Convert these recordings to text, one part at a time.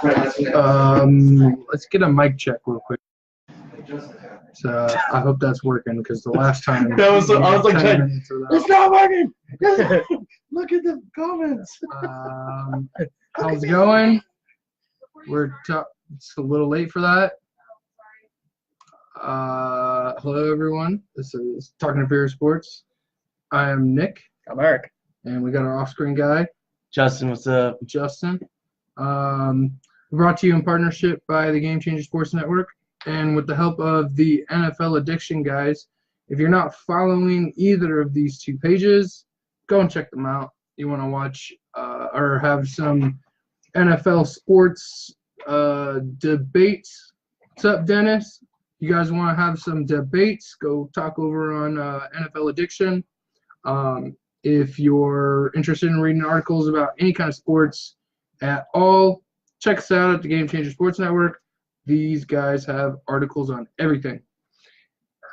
Let's get a mic check real quick. So I hope that's working because the last time I was like, it's not working. Look at the comments. How's it going? It's a little late for that. Hello everyone. This is Talking to Beer Sports. I am Nick. I'm Eric. And we got our off-screen guy, Justin. What's up? Justin. Brought to you in partnership by the Game Changer Sports Network and with the help of the NFL Addiction guys. If you're not following either of these two pages, go and check them out. You want to watch or have some NFL sports debates. What's up, Dennis? You guys want to have some debates? Go talk over on NFL Addiction. If you're interested in reading articles about any kind of sports at all, check us out at the Game Changer Sports Network. These guys have articles on everything.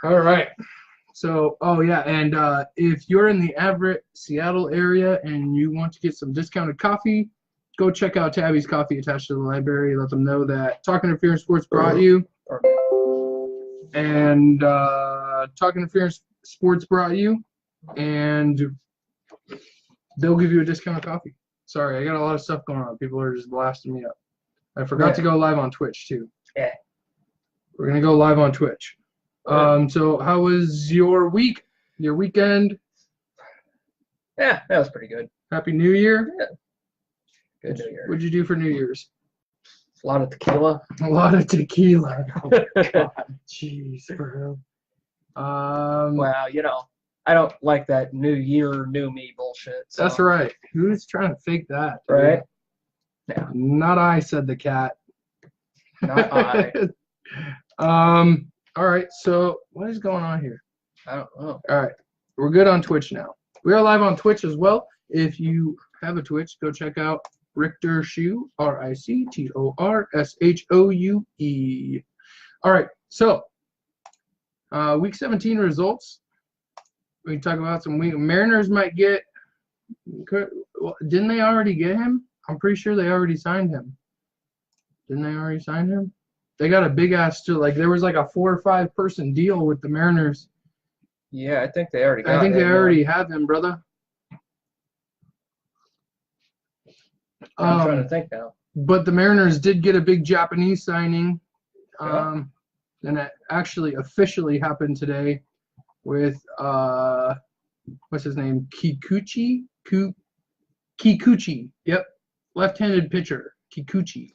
All right. So, and if you're in the Everett, Seattle area and you want to get some discounted coffee, go check out Tabby's Coffee attached to the library. Let them know that Talking Interference Sports brought you. And Talking Interference Sports brought you. And they'll give you a discounted coffee. Sorry, I got a lot of stuff going on. People are just blasting me up. I forgot to go live on Twitch, too. Yeah. We're going to go live on Twitch. So how was your week? Your weekend? Yeah, that was pretty good. Happy New Year? Yeah. Good New Year. What'd you do for New Year's? A lot of tequila. A lot of tequila. Oh, God. Jeez, bro. Well, you know, I don't like that New Year, new me bullshit. So. That's right. Who's trying to fake that? Dude? Right? Yeah. Not I, said the cat. Not I. All right, so what is going on here? I don't know. All right, we're good on Twitch now. We are live on Twitch as well. If you have a Twitch, go check out Rictorshoue, Rictorshoue. All right, so Week 17 results. We can talk about some Mariners might get. Didn't they already get him? I'm pretty sure they already signed him. Didn't they already sign him? They got a big ass too. Like there was like a 4 or 5 person deal with the Mariners. Yeah, I think they already got him. I think they already have him, brother. I'm trying to think now. But the Mariners did get a big Japanese signing. Yeah. And it actually officially happened today with what's his name? Kikuchi? Kikuchi. Yep. Left-handed pitcher. Kikuchi.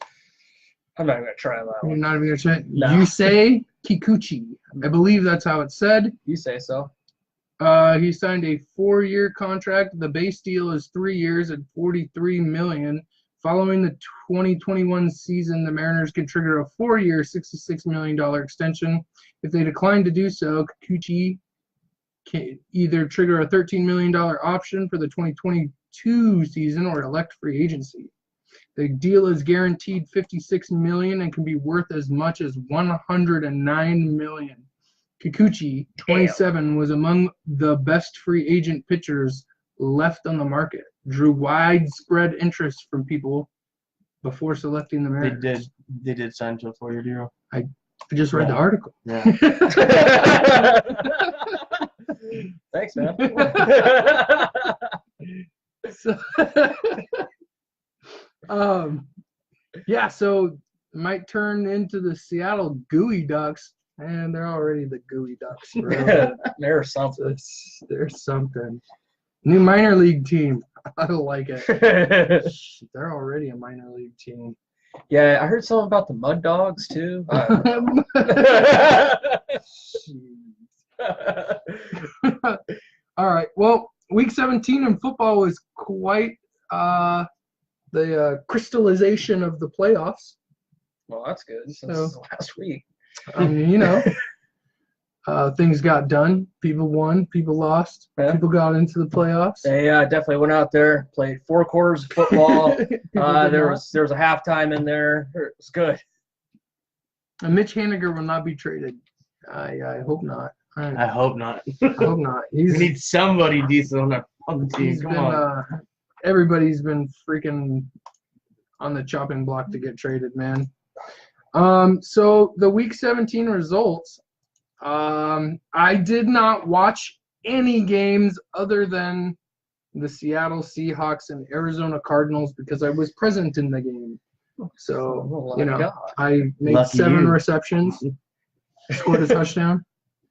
I'm not even going to try that one. You're not even going to try? No. You say Kikuchi. I believe that's how it's said. You say so. He signed a 4-year contract. The base deal is 3 years at $43 million. Following the 2021 season, the Mariners can trigger a 4-year, $66 million extension. If they decline to do so, Kikuchi can either trigger a $13 million option for the 2022 season or elect free agency. The deal is guaranteed $56 million and can be worth as much as $109 million. Kikuchi, 27, was among the best free agent pitchers left on the market. Drew widespread interest from people before selecting the Mariners. They did sign to a 4-year deal. I just read the article. Yeah. Thanks, man. So it might turn into the Seattle Gooey Ducks, and they're already the Gooey Ducks, bro. There's something. There's something. New minor league team. I like it. They're already a minor league team. Yeah, I heard something about the Mud Dogs, too. All right. Well, Week 17 in football was quite the crystallization of the playoffs. Well, that's good since last week. I mean, you know, things got done. People won. People lost. Yeah. People got into the playoffs. They definitely went out there, played 4 quarters of football. There was a halftime in there. It was good. And Mitch Haniger will not be traded. I hope not. I hope not. I hope not. We need somebody decent on the team. Come on. Everybody's been freaking on the chopping block to get traded, man. So the Week 17 results. I did not watch any games other than the Seattle Seahawks and Arizona Cardinals because I was present in the game. So, I made Lucky 7 you. receptions, scored a touchdown.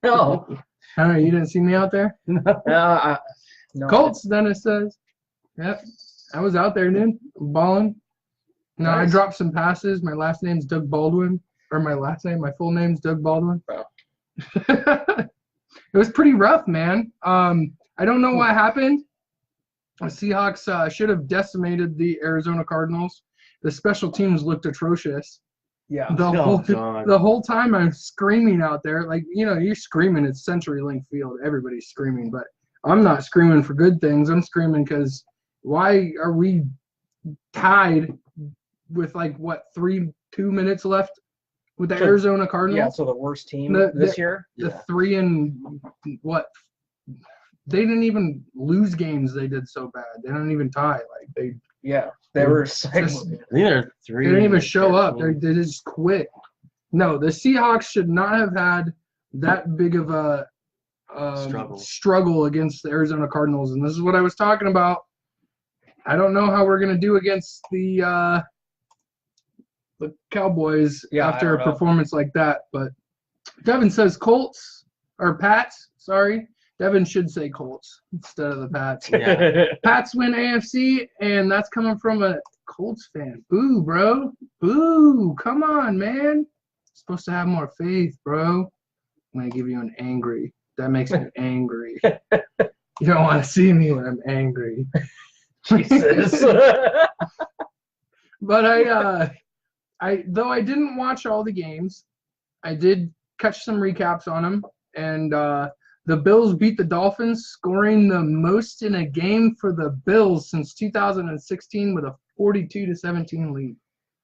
No. I don't know, you didn't see me out there? No. Colts, Dennis says. Yep. I was out there, dude. Balling. No, I Nice. dropped some passes. My last name's Doug Baldwin. Or my full name's Doug Baldwin. Oh. It was pretty rough, man. I don't know what happened. The Seahawks should have decimated the Arizona Cardinals. The special teams looked atrocious. Yeah. The whole time I'm screaming out there, like, you're screaming. It's CenturyLink Field. Everybody's screaming, but I'm not screaming for good things. I'm screaming because why are we tied with 2 minutes left with the Arizona Cardinals? Yeah, so the worst team this year. The 3 and what? They didn't even lose games. They did so bad. They didn't even tie. They were just, I think they're 3. They didn't even show up. They just quit. No, the Seahawks should not have had that big of a struggle against the Arizona Cardinals, and this is what I was talking about. I don't know how we're gonna do against the Cowboys after a performance like that. But Devin says Colts or Pats. Sorry, Devin should say Colts instead of the Pats. Yeah. Pats win AFC, and that's coming from a Colts fan. Boo, bro. Boo. Come on, man. You're supposed to have more faith, bro. I'm going to give you an angry. That makes me angry. You don't want to see me when I'm angry. Jesus. But though I didn't watch all the games, I did catch some recaps on them. And the Bills beat the Dolphins, scoring the most in a game for the Bills since 2016 with a 42-17 lead,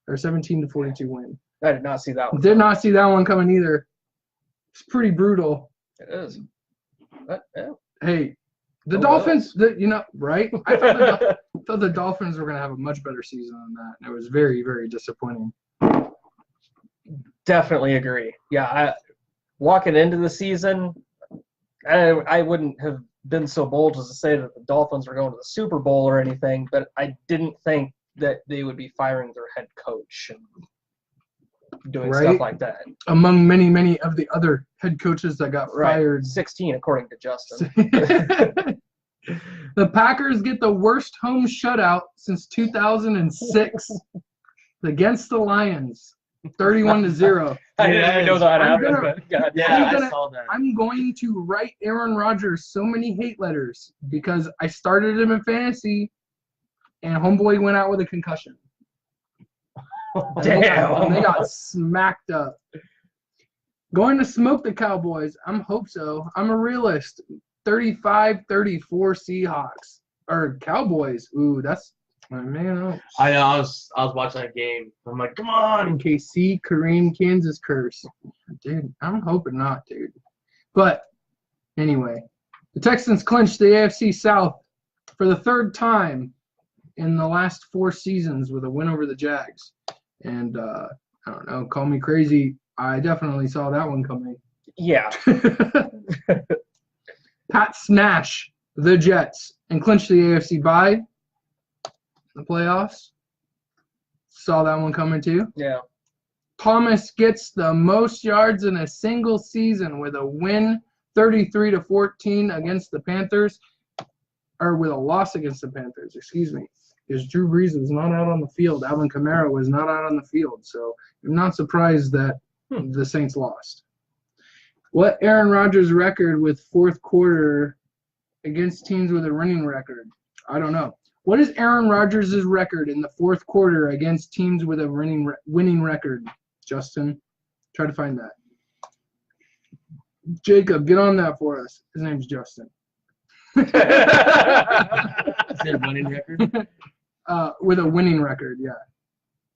or 17-42 win. I did not see that one. Did not see that one coming either. It's pretty brutal. It is. Hey, the Dolphins, right? I thought the Dolphins were going to have a much better season than that. And it was very, very disappointing. Definitely agree. Yeah, walking into the season, I wouldn't have been so bold as to say that the Dolphins were going to the Super Bowl or anything, but I didn't think that they would be firing their head coach and doing stuff like that. Among many, many of the other head coaches that got fired. 16, according to Justin. The Packers get the worst home shutout since 2006 against the Lions, 31-0. I didn't even know that happened, but God. I saw that. I'm going to write Aaron Rodgers so many hate letters because I started him in fantasy and homeboy went out with a concussion. Damn. They got smacked up. Going to smoke the Cowboys. I'm hope so. I'm a realist. 35-34 Seahawks. Or Cowboys. Ooh, that's man. I know. I was watching that game. I'm like, come on. KC, Kareem, Kansas curse. Dude, I'm hoping not, dude. But anyway, the Texans clinched the AFC South for the 3rd time in the last 4 seasons with a win over the Jags. And I don't know, call me crazy. I definitely saw that one coming. Yeah. Pat smash the Jets and clinch the AFC bye. The playoffs. Saw that one coming too. Yeah. Thomas gets the most yards in a single season with a win 33-14 against the Panthers, or with a loss against the Panthers, excuse me. Because Drew Brees was not out on the field. Alvin Kamara was not out on the field. So I'm not surprised that the Saints lost. What Aaron Rodgers' record with 4th quarter against teams with a winning record? I don't know. What is Aaron Rodgers' record in the 4th quarter against teams with a winning record? Justin, try to find that. Jacob, get on that for us. His name's Justin. Is it a winning record? With a winning record, yeah.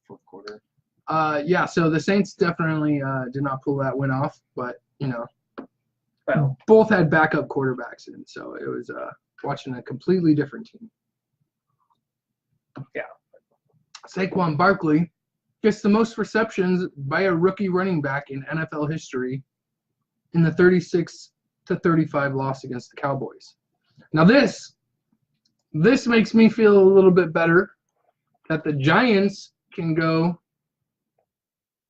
4th quarter. Yeah, so the Saints definitely did not pull that win off, but, Well, both had backup quarterbacks in, so it was watching a completely different team. Yeah. Saquon Barkley gets the most receptions by a rookie running back in NFL history in the 36-35 loss against the Cowboys. Now this makes me feel a little bit better that the Giants can go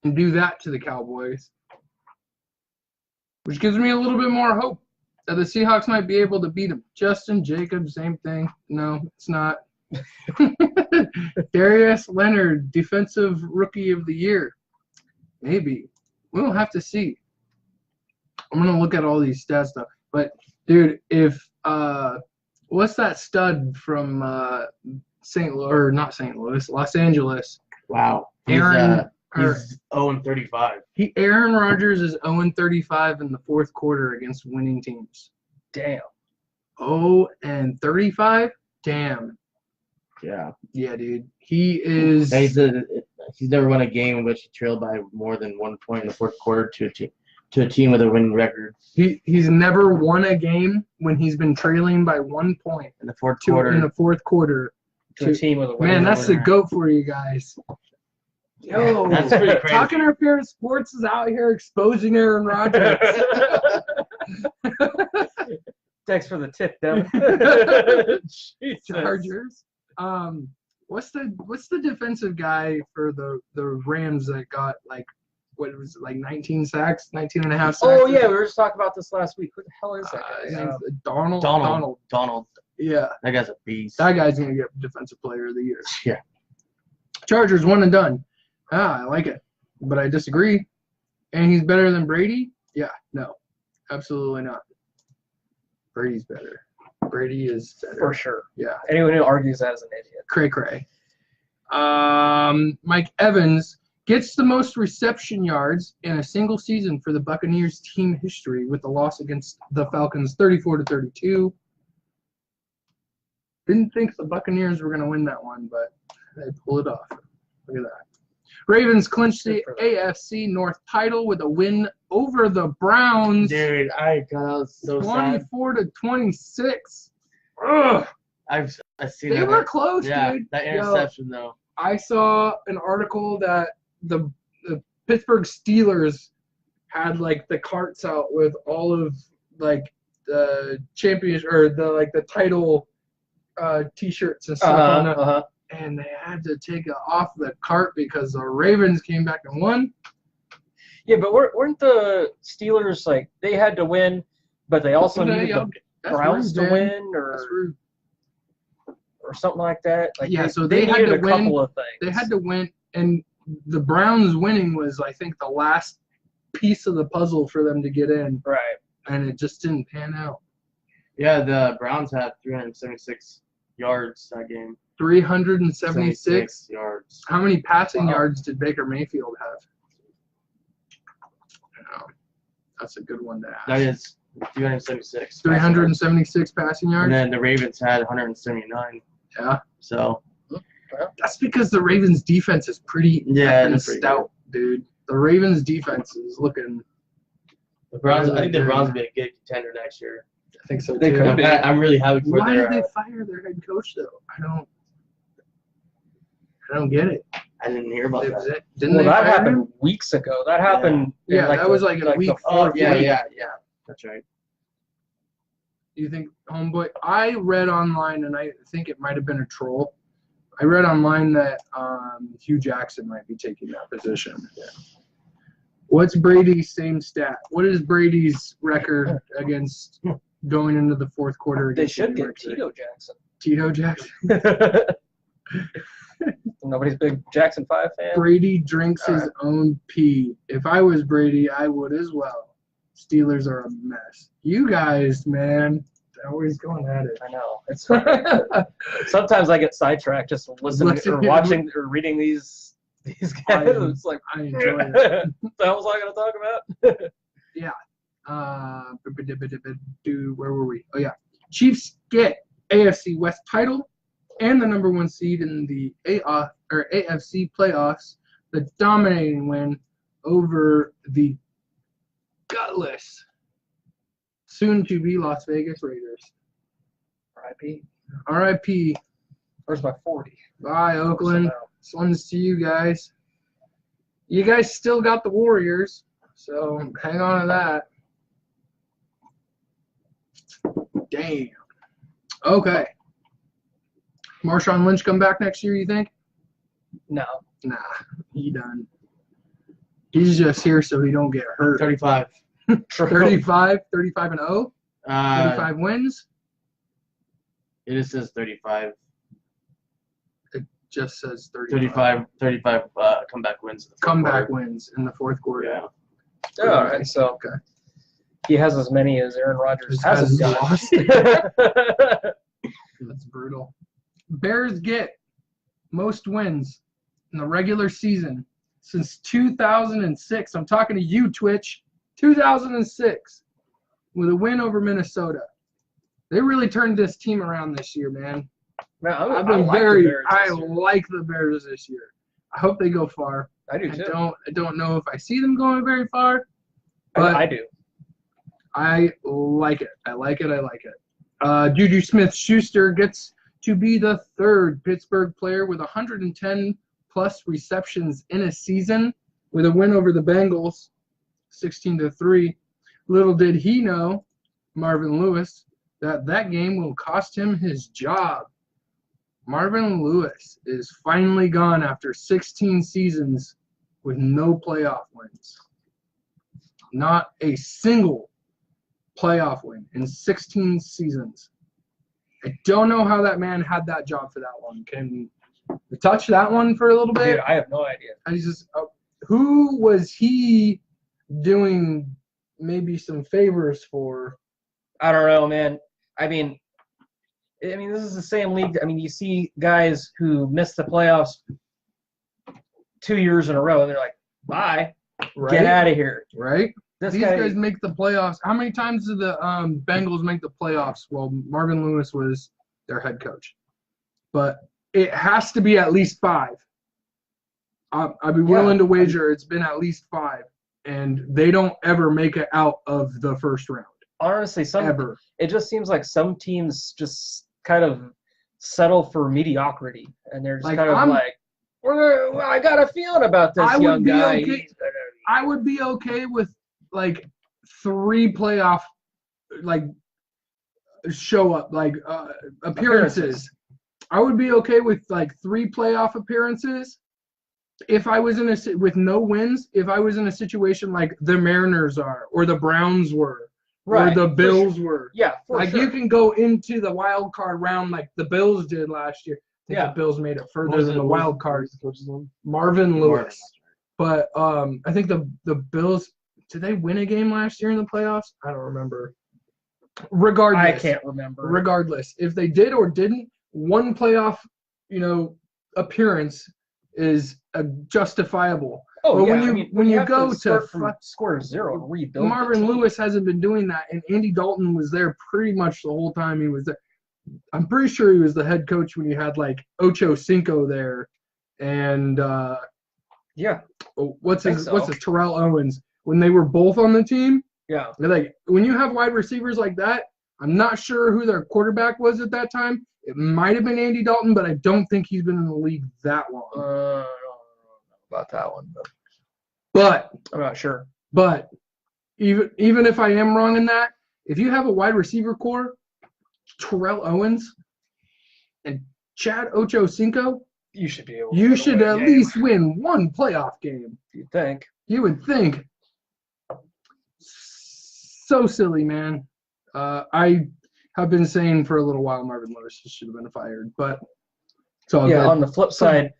and do that to the Cowboys, which gives me a little bit more hope that the Seahawks might be able to beat them. Justin Jacobs, same thing. No, it's not. Darius Leonard, Defensive Rookie of the Year. Maybe. We'll have to see. I'm going to look at all these stats stuff. But, dude, if what's that stud from Los Angeles? Wow. He's 0-35. Aaron Rodgers is 0-35 in the fourth quarter against winning teams. Damn. 0-35? Damn. Yeah. Yeah, dude. He is. He's never won a game in which he trailed by more than 1 point in the fourth quarter to a team with a winning record. He's never won a game when he's been trailing by 1 point In the fourth quarter. in the fourth quarter. To a team with a winning Man, that's the record. GOAT for you guys. Yo, That's pretty crazy. Talking Our Parents Sports is out here exposing Aaron Rodgers. Thanks for the tip, Devin. Jesus. Chargers. What's the defensive guy for the Rams that got like what was it, like 19 sacks, 19 and a half sacks? Oh yeah, we were just talking about this last week. Who the hell is that His guy? name's Donald. Donald. Yeah, That guy's a beast. that guy's gonna get Defensive Player of the Year. Yeah. Chargers 1 and done. I like it, but I disagree. And he's better than Brady? Yeah, no, absolutely not. Brady's better. Brady is better. For sure. Yeah. Anyone who argues that is an idiot. Cray. Mike Evans gets the most reception yards in a single season for the Buccaneers team history with the loss against the Falcons 34-32. Didn't think the Buccaneers were going to win that one, but they pulled it off. Look at that. Ravens clinched the AFC North title with a win over the Browns. Dude, I was so sad. 24-26. Ugh. I've seen They that. were close, Yeah, dude. that Yo, interception though. I saw an article that the Pittsburgh Steelers had like the carts out with all of like the champions or the title T-shirts and stuff on it, and they had to take it off the cart because the Ravens came back and won. Yeah, but weren't the Steelers like they had to win, but they also needed the Browns to win, or something like that? Like yeah, so they had needed to a win. couple of things. They had to win, and the Browns winning was, I think, the last piece of the puzzle for them to get in, Right. and it just didn't pan out. Yeah, the Browns had 376 yards that game. 376 yards. How many passing Wow. yards did Baker Mayfield have? That's a good one to ask. That is 376. 376 passing And yards? then the Ravens had 179. Yeah. So That's because the Ravens' defense is pretty Yeah, effing that's pretty stout, dude. The Ravens' defense is looking the Browns, I Really think the good. Browns will be a good contender next year. I think so, They too. could be. I'm really happy for Why their. did they fire their head coach, though? I don't get it. I didn't hear about that. Didn't Well, they that fire happened him? weeks ago. That happened. in Yeah, that was like in week the 4. fourth Yeah, week. yeah. That's right. Do you think, homeboy? I read online, and I think it might have been a troll. I read online that Hugh Jackson might be taking that position. What's Brady's same stat? What is Brady's record against going into the fourth quarter? They against should New get York City? Tito Jackson. Tito Jackson. Nobody's a big Jackson 5 fan. Brady drinks his own pee. If I was Brady, I would as well. Steelers are a mess. You guys, man, always going at it. I know. It's sometimes I get sidetracked just listening or watching or reading these guys. It's like I enjoy it. what the hell was I going to talk about? Where were we? Oh, yeah. Chiefs get AFC West title and the number 1 seed in the AFC playoffs. The dominating win over the gutless, soon-to-be Las Vegas Raiders. R.I.P. R.I.P. Where's my 40? Bye, Oakland. This one's to you guys. You guys still got the Warriors, so hang on to that. Damn. Okay. Marshawn Lynch come back next year, you think? No. Nah, he done. He's just here so he don't get hurt. 35. 35 and 0? 35 wins? It just says 35. It just says 35. 35 comeback wins. Comeback wins in the fourth quarter. Yeah. Oh, all right, so Okay. he has as many as Aaron Rodgers Has hasn't got. lost. That's brutal. Bears get most wins in the regular season since 2006. I'm talking to you, Twitch. 2006 with a win over Minnesota. They really turned this team around this year, man. Man, I like the Bears this year. I hope they go far. I do too. I don't know if I see them going very far, but I do. I like it. I like it. Juju Smith-Schuster gets to be the third Pittsburgh player with 110-plus receptions in a season with a win over the Bengals, 16-3. Little did he know, Marvin Lewis, that game will cost him his job. Marvin Lewis is finally gone after 16 seasons with no playoff wins. Not a single playoff win in 16 seasons. I don't know how that man had that job for that long. Can we touch that one for a little bit? Dude, I have no idea. Who was he doing maybe some favors for? I don't know, man. I mean, this is the same league. I mean, you see guys who miss the playoffs 2 years in a row, and they're like, bye, Right? get out of here. Right? These These guys make the playoffs. How many times did the Bengals make the playoffs? Well, Marvin Lewis was their head coach. But it has to be at least 5. I'd be willing to wager it's been at least 5. And they don't ever make it out of the first round. Honestly, Ever. It just seems like some teams just kind of settle for mediocrity. And they're just I got a feeling about this young guy. I would be okay with, 3 playoff, show-up, appearances. I would be okay with, 3 playoff appearances if I was with no wins, if I was in a situation like the Mariners are or the Browns were. Right, or the Bills were. Yeah, for sure. You can go into the wild card round like the Bills did last year. I think the Bills made it further than the wild card. Marvin Lewis. But I think the Bills, did they win a game last year in the playoffs? I don't remember. Regardless. I can't remember. Regardless. If they did or didn't, one playoff, appearance is justifiable. Oh, but yeah. when you go to square zero and rebuild, Marvin Lewis hasn't been doing that, and Andy Dalton was there pretty much the whole time he was there. I'm pretty sure he was the head coach when you had Ocho Cinco there, and what's his Terrell Owens when they were both on the team. Yeah, when you have wide receivers like that, I'm not sure who their quarterback was at that time. It might have been Andy Dalton, but I don't think he's been in the league that long. I don't know about that one, but I'm not sure. But even if I am wrong in that, if you have a wide receiver core, Terrell Owens and Chad Ochocinco, you should be able. You should at least win one playoff game. You think? You would think. So silly, man. I have been saying for a little while Marvin Lewis should have been fired, but it's all good. On the flip side,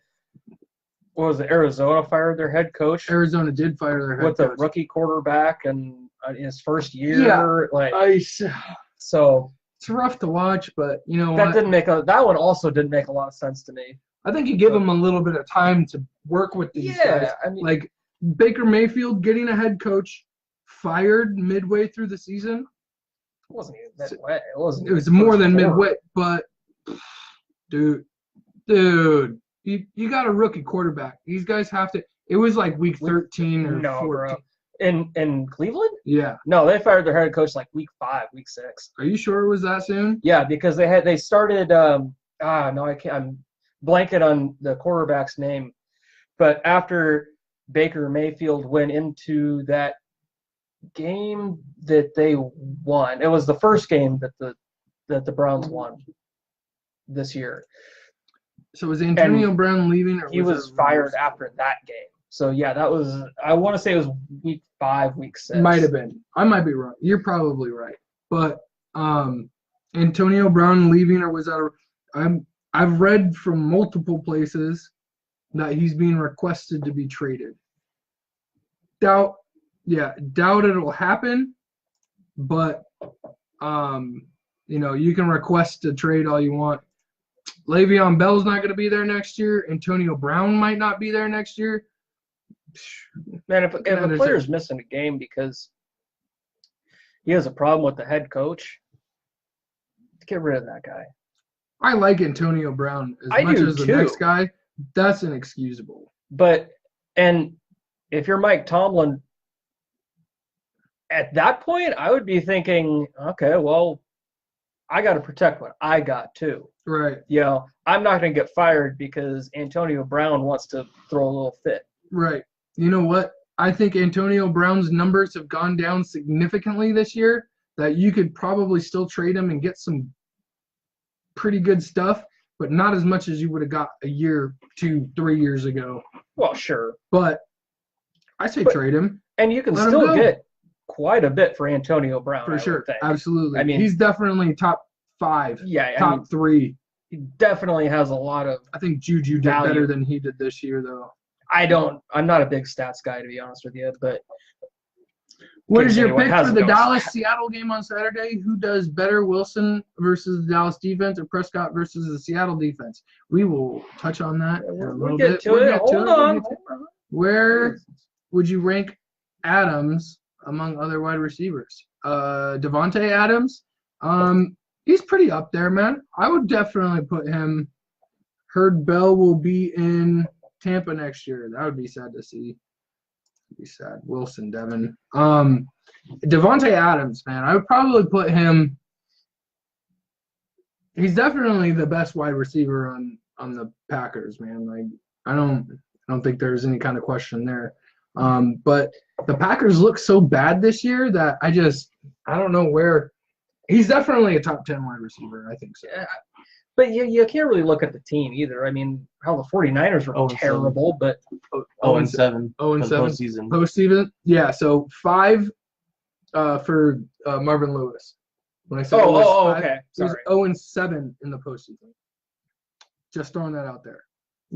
what was it? Arizona fired their head coach. Arizona did fire their head coach. With a rookie quarterback and in his first year. Yeah, so it's rough to watch, but you know that one also didn't make a lot of sense to me. I think you give them a little bit of time to work with these guys. I mean, like Baker Mayfield getting a head coach fired midway through the season. It wasn't even midway. It was more than midway, but dude, you got a rookie quarterback. These guys have to. It was like week 13 or 14. Bro. In Cleveland? Yeah. No, they fired their head coach like week 5, week 6. Are you sure it was that soon? Yeah, because they started. No, I can't. blanket on the quarterback's name, but after Baker Mayfield went into that game that they won, it was the first game that the Browns won this year. So was Antonio Brown leaving, or he was fired after that game? So yeah, that was, I want to say it was week 5, week 6. Might have been. I might be wrong. You're probably right. But Antonio Brown leaving, or was that I've read from multiple places that he's being requested to be traded. Doubt it'll happen, but you can request a trade all you want. Le'Veon Bell's not going to be there next year. Antonio Brown might not be there next year. Man, if a player's missing a game because he has a problem with the head coach, get rid of that guy. I like Antonio Brown as much as the next guy. That's inexcusable. And if you're Mike Tomlin, at that point, I would be thinking, okay, well, I got to protect what I got too. Right. I'm not going to get fired because Antonio Brown wants to throw a little fit. Right. You know what? I think Antonio Brown's numbers have gone down significantly this year, that you could probably still trade him and get some pretty good stuff, but not as much as you would have got a year, 2, 3 years ago. Well, sure. But I say trade him. And you can still get quite a bit for Antonio Brown. For sure. Absolutely. I mean, he's definitely top 5, top 3. He definitely has a lot of I think Juju did better than he did this year, though. I'm not a big stats guy, to be honest with you, but what is your pick for the Dallas-Seattle game on Saturday? Who does better, Wilson versus the Dallas defense or Prescott versus the Seattle defense? We will touch on that in a little bit. Hold on. Where would you rank Adams among other wide receivers? Devontae Adams? He's pretty up there, man. I would definitely put him. Heard Bell will be in Tampa next year. That would be sad to see. Be sad. Wilson, Devin. Devontae Adams, man. I would probably put him. He's definitely the best wide receiver on the Packers, man. Like I don't think there's any kind of question there. But the Packers look so bad this year that I don't know where. He's definitely a top 10 wide receiver. I think so. Yeah. But you can't really look at the team either. I mean, how the 49ers were terrible, but 0-7. 0-7 postseason. Yeah, so 5 for Marvin Lewis. When I said okay. Sorry. It was 0-7 in the postseason. Just throwing that out there.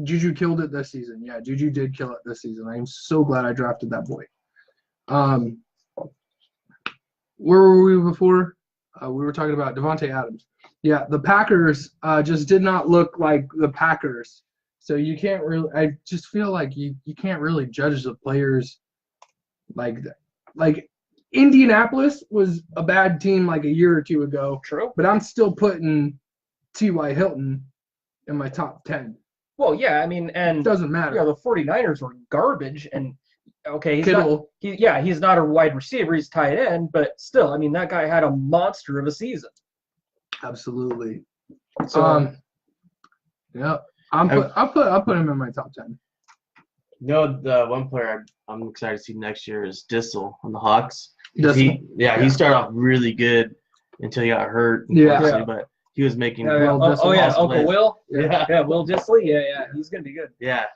Juju killed it this season. Yeah, Juju did kill it this season. I am so glad I drafted that boy. Where were we before? We were talking about Devontae Adams. Yeah, the Packers just did not look like the Packers. So you can't really – I just feel like you can't really judge the players like that. Like Indianapolis was a bad team like a year or 2 ago. True. But I'm still putting T.Y. Hilton in my top 10. Well, yeah, I mean – and – it doesn't matter. The 49ers were garbage and – okay, he's not a wide receiver, he's tight end, but still, I mean, that guy had a monster of a season. Absolutely. So, yeah, I'll put him in my top 10. The one player I'm excited to see next year is Dissel on the Hawks. He started off really good until he got hurt. Yeah. But he was making Uncle plays. Will. Yeah, Will Dissly. Yeah, he's gonna be good. Yeah.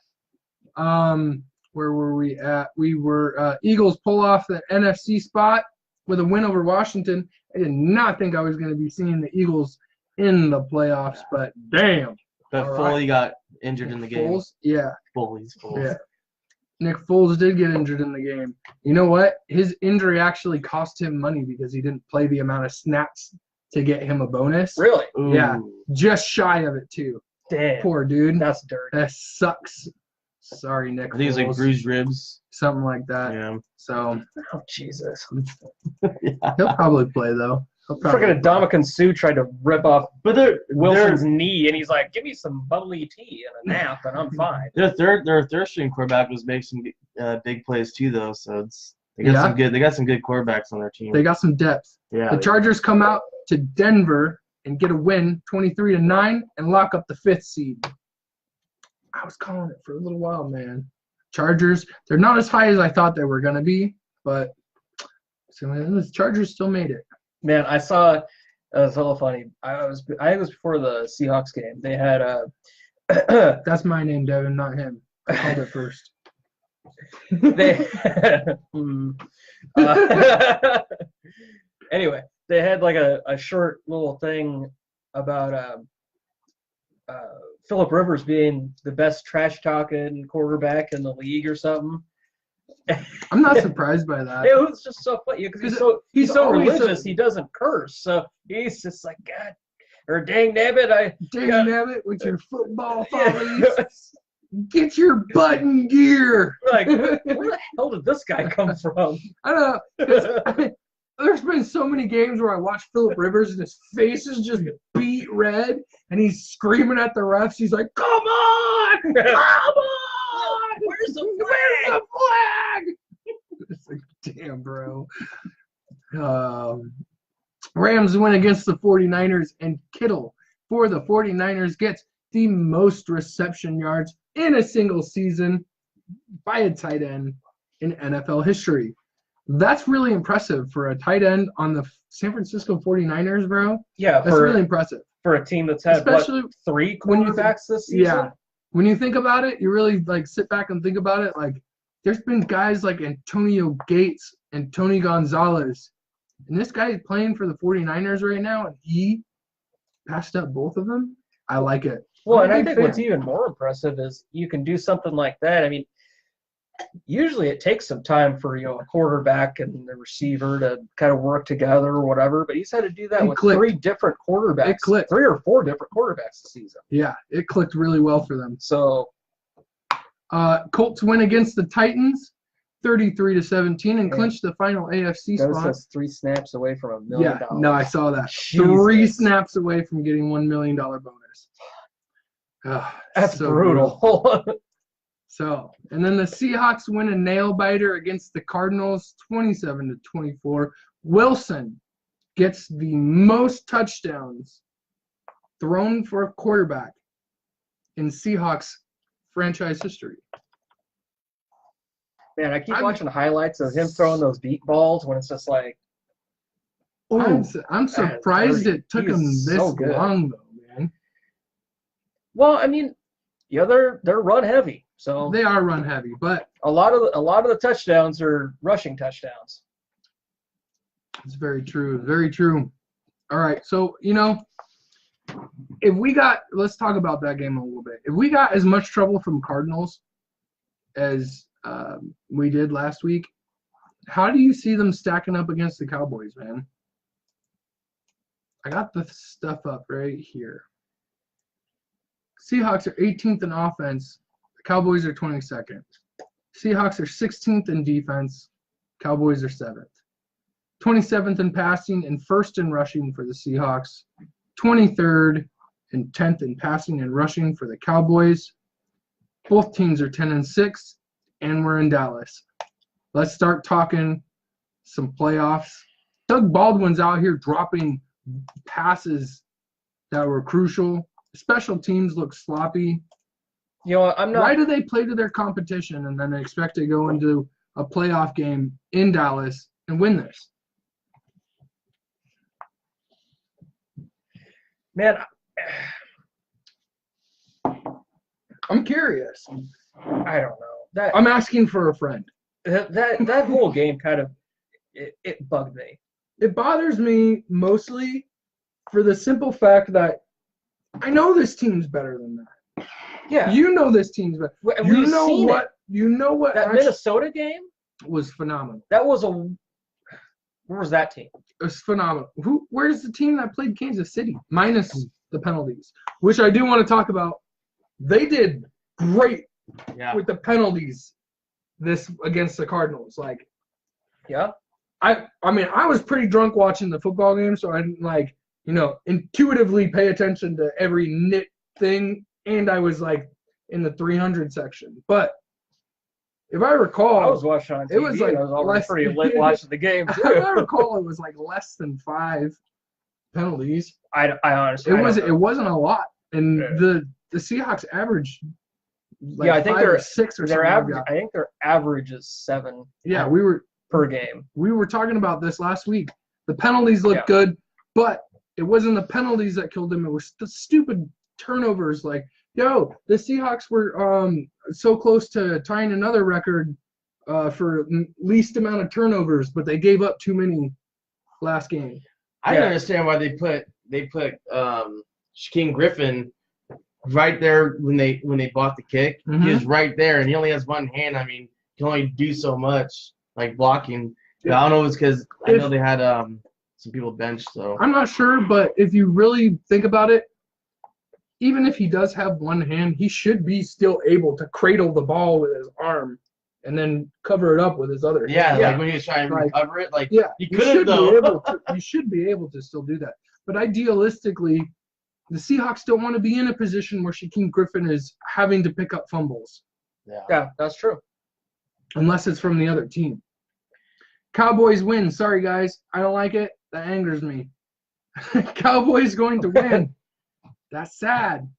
Where were we at? We were Eagles pull off the NFC spot with a win over Washington. I did not think I was going to be seeing the Eagles in the playoffs, but damn. But Foley got injured in the game. Foles? Yeah. Foles. Yeah. Nick Foles did get injured in the game. You know what? His injury actually cost him money because he didn't play the amount of snaps to get him a bonus. Really? Ooh. Yeah. Just shy of it, too. Damn. Poor dude. That's dirty. That sucks. Sorry, Nick. I think it was like bruised ribs. Something like that. Yeah. So. Oh, Jesus. He'll probably play, though. Freaking Ndamukong Suh tried to rip off Wilson's knee, and he's like, give me some bubbly tea and a nap, and I'm fine. Their third string quarterback was making some big plays, too, though. So they got some good quarterbacks on their team. They got some depth. Yeah. The Chargers come out to Denver and get a win, 23-9, and lock up the 5th seed. I was calling it for a little while, man. Chargers, they're not as high as I thought they were going to be, but so the Chargers still made it. Man, I saw it was a little funny. I was before the Seahawks game. They had That's my name, Devin, not him. I called it first. they anyway, they had like a short little thing about Phillip Rivers being the best trash talking quarterback in the league or something. I'm not surprised by that. It was just so funny because he's so religious. He doesn't curse, so he's just like, God, or dang nabbit, dang nabbit with your football follies. Get your butt in gear. Like, where the hell did this guy come from? I don't know. There's been so many games where I watch Phillip Rivers and his face is just beat red, and he's screaming at the refs. He's like, "Come on, come on! Where's the flag? It's like, damn, bro. Rams win against the 49ers, and Kittle for the 49ers gets the most reception yards in a single season by a tight end in NFL history. That's really impressive for a tight end on the San Francisco 49ers, bro. Yeah, that's really impressive. For a team that's had, three quarterbacks this season? Yeah. When you think about it, you really, sit back and think about it. There's been guys like Antonio Gates and Tony Gonzalez. And this guy is playing for the 49ers right now, and he passed up both of them. I like it. Well, and I think what's even more impressive is you can do something like that. I mean, usually it takes some time for a quarterback and the receiver to kind of work together or whatever, but he's had to do that with three different quarterbacks. It clicked. 3 or 4 different quarterbacks this season. Yeah, it clicked really well for them. So, Colts win against the Titans, 33-17, and clinch the final AFC spot. That's 3 snaps away from $1 million. Yeah, no, I saw that. Jesus. 3 snaps away from getting $1 million bonus. That's so brutal. So, and then the Seahawks win a nail-biter against the Cardinals, 27-24. Wilson gets the most touchdowns thrown for a quarterback in Seahawks franchise history. Man, I keep watching highlights of him throwing those deep balls when it's just like, I'm surprised it took him this long, though, man. Well, I mean, yeah, they're run heavy. So they are run heavy, but a lot of the touchdowns are rushing touchdowns. It's very true. Very true. All right, so let's talk about that game a little bit. If we got as much trouble from Cardinals as we did last week, how do you see them stacking up against the Cowboys, man? I got the stuff up right here. Seahawks are 18th in offense. The Cowboys are 22nd. Seahawks are 16th in defense. Cowboys are 7th. 27th in passing and 1st in rushing for the Seahawks. 23rd and 10th in passing and rushing for the Cowboys. Both teams are 10-6, and we're in Dallas. Let's start talking some playoffs. Doug Baldwin's out here dropping passes that were crucial. Special teams look sloppy. Why do they play to their competition and then they expect to go into a playoff game in Dallas and win this? Man, I'm curious. I don't know. I'm asking for a friend. That whole game kind of it bugged me. It bothers me mostly for the simple fact that I know this team's better than that. Yeah. You know this team's better. You know what? That Minnesota game was phenomenal. Where was that team? It was phenomenal. Where's the team that played Kansas City? Minus the penalties, which I do want to talk about. They did great with the penalties this against the Cardinals. I mean, I was pretty drunk watching the football game, so I didn't intuitively pay attention to every nit thing, and I was in the 300 section. But if I recall, I was watching on TV. It was I was already pretty late watching the game too. If I recall, it was less than 5 penalties. I honestly, it wasn't a lot, and the Seahawks averaged like Yeah, I think 5 or they're 6 or their something average. like that. I think their average is 7. Yeah, we per game. were talking about this last week. The penalties looked Yeah. good, but it wasn't the penalties that killed them. It was the stupid turnovers. Like, the Seahawks were so close to tying another record for least amount of turnovers, but they gave up too many last game. I don't understand why they put Shaquem Griffin right there when they bought the kick. Mhm. He was right there, and he only has one hand. I mean, he can only do so much, like blocking. But I don't know if it's because I know they had some people benched. So I'm not sure, but if you really think about it, even if he does have one hand, he should be still able to cradle the ball with his arm and then cover it up with his other hand. yeah, like when he was trying to recover it, like he couldn't though. You should be able to still do that. But idealistically, the Seahawks don't want to be in a position where Shaquem Griffin is having to pick up fumbles. Yeah, that's true. Unless it's from the other team. Cowboys win. Sorry, guys. I don't like it. That angers me. Cowboys going to win. That's sad.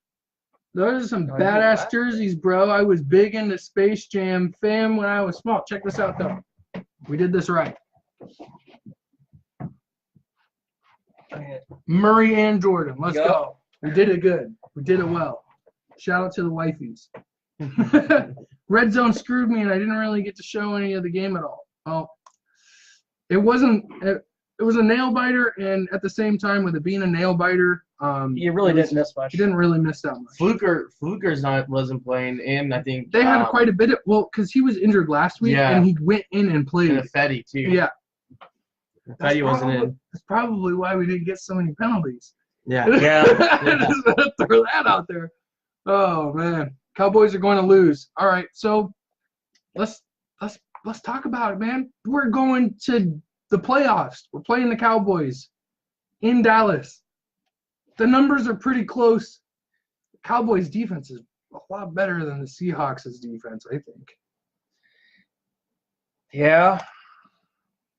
Those are some badass jerseys, bro. I was big into Space Jam fam when I was small. Check this out, though. We did this right. Murray and Jordan. Let's go. We did it good. We did it well. Shout out to the wifeys. Red Zone screwed me, and I didn't really get to show any of the game at all. Oh, it was a nail biter, and at the same time, with it being a nail biter, you really didn't miss much. You didn't really miss that much. Fluker's wasn't playing, and I think they had quite a bit of because he was injured last week, and he went in and played. And Fetty too. Yeah. Fetty wasn't in. That's probably why we didn't get so many penalties. Yeah. Just throw that out there. Oh man, Cowboys are going to lose. All right, so let's talk about it, man. We're going to the playoffs. We're playing the Cowboys in Dallas. The numbers are pretty close. The Cowboys' defense is a lot better than the Seahawks' defense, I think. Yeah.